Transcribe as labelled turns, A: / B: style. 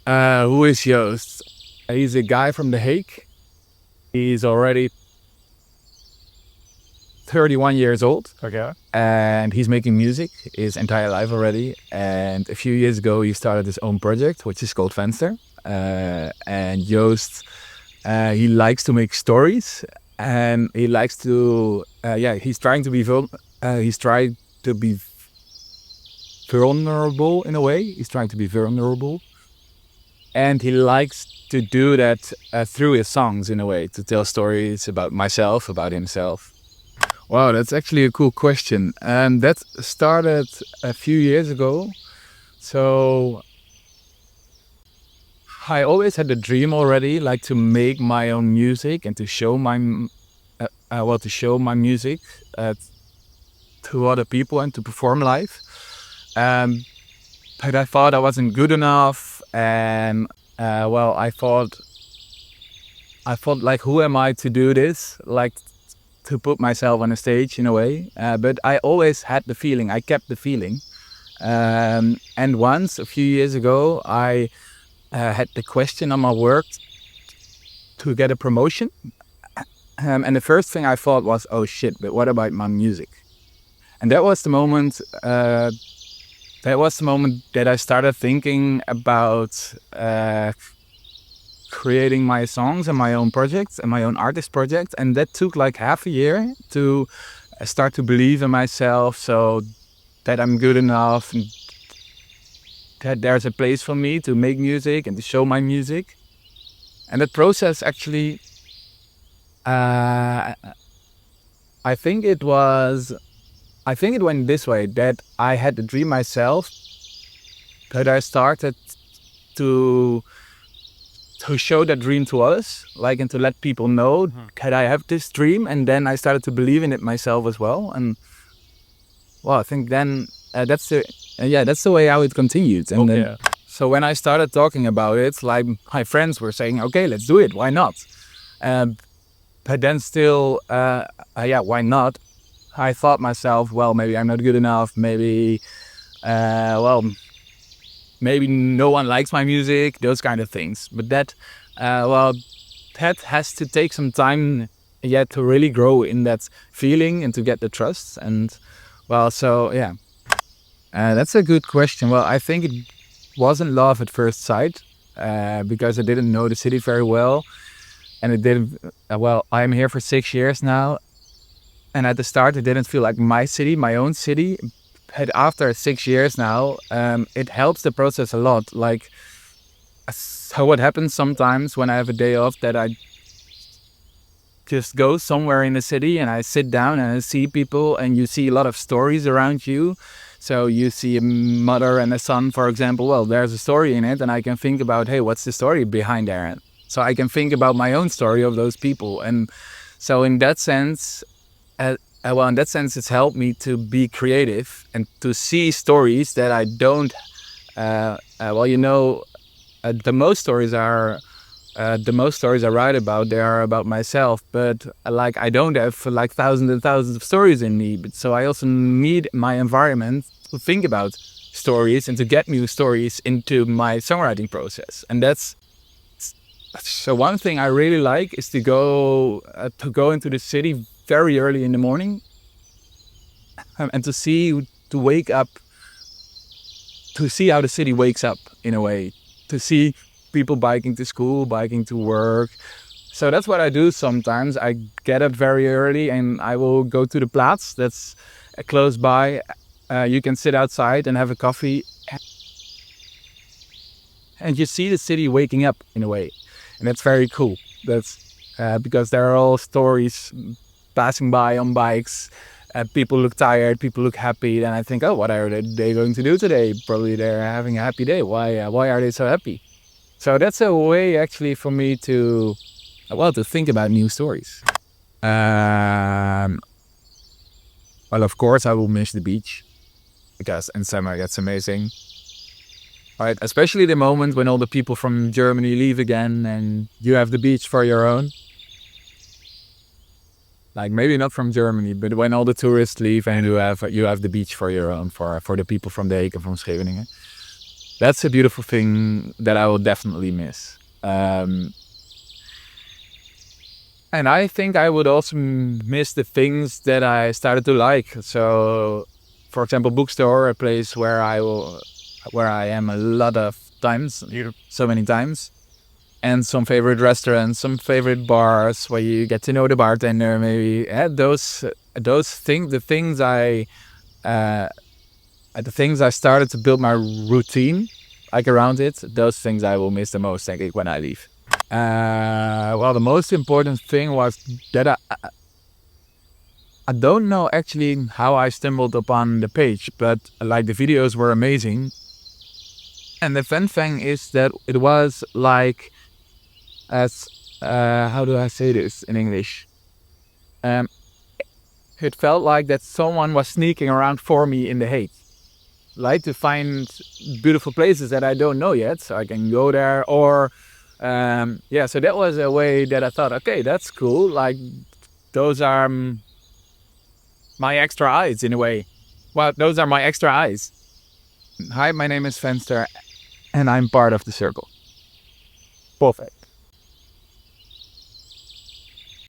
A: Who is Joost? He's a guy from The Hague. He's already 31 years old.
B: Okay.
A: And he's making music his entire life already. And a few years ago, he started his own project, which is called Fenster. And Joost, he likes to make stories, and he likes to, he's trying to be vulnerable in a way. He's trying to be vulnerable, and he likes to do that through his songs in a way, to tell stories about myself, about himself. Wow, that's actually a cool question. And that started a few years ago. So I always had the dream already, like to make my own music and to show my music to other people and to perform live. But I thought I wasn't good enough, and I thought like, who am I to do this? Like, to put myself on a stage in a way. But I always had the feeling. I kept the feeling. And once, a few years ago, I had the question on my work to get a promotion. And the first thing I thought was, oh shit, but what about my music? And that was the moment that I started thinking about creating my songs and my own projects and my own artist projects. And that took like half a year to start to believe in myself, so that I'm good enough, and that there's a place for me to make music and to show my music. And that process actually, I think it went this way, that I had the dream myself, but I started to show that dream to others, like, and to let people know that I have this dream. And then I started to believe in it myself as well. And well, I think then that's the way how it continued. And then, so when I started talking about it, like, my friends were saying, okay, let's do it. Why not? But then still, why not? I thought myself, well, maybe I'm not good enough. Maybe, maybe no one likes my music, those kind of things. But that has to take some time yet to really grow in that feeling and to get the trust. And that's a good question. Well, I think it wasn't love at first sight, because I didn't know the city very well. And it didn't, I'm here for 6 years now. And at the start, it didn't feel like my city, my own city. But after 6 years now, it helps the process a lot. Like, so what happens sometimes when I have a day off, that I just go somewhere in the city and I sit down and I see people, and you see a lot of stories around you. So you see a mother and a son, for example. Well, there's a story in it, and I can think about, hey, what's the story behind there? So I can think about my own story of those people. And so in that sense, it's helped me to be creative and to see stories that I don't. The most stories I write about, they are about myself. But like, I don't have like thousands and thousands of stories in me. But so I also need my environment to think about stories and to get new stories into my songwriting process. And that's. So one thing I really like is to go into the city very early in the morning, and to wake up, to see how the city wakes up in a way, to see people biking to school, biking to work. So that's what I do sometimes. I get up very early and I will go to the Plaats, that's close by. You can sit outside and have a coffee, and you see the city waking up in a way. And that's very cool. That's because there are all stories passing by on bikes. People look tired, people look happy, and I think, oh, what are they going to do today? Probably they're having a happy day. Why are they so happy? So that's a way actually for me to think about new stories. Well, of course I will miss the beach, because in summer that's amazing. Right, especially the moment when all the people from Germany leave again and you have the beach for your own. Like, maybe not from Germany, but when all the tourists leave and you have the beach for your own, for the people from the Hague and from Scheveningen. That's a beautiful thing that I will definitely miss. And I think I would also miss the things that I started to like. So, for example, bookstore, a place where I am a lot of times, so many times, and some favorite restaurants, some favorite bars where you get to know the bartender. Maybe the things I started to build my routine, like around it. Those things I will miss the most, I think, when I leave. Well, the most important thing was that I don't know actually how I stumbled upon the page, but like the videos were amazing. And the fun thing is that it was like, as how do I say this in English? Um, it felt like that someone was sneaking around for me in the Hague, like to find beautiful places that I don't know yet, so I can go there. Or so that was a way that I thought, okay, that's cool. Like those are my extra eyes in a way. Well, those are my extra eyes. Hi, my name is Fenster, and I'm part of the circle. Perfect.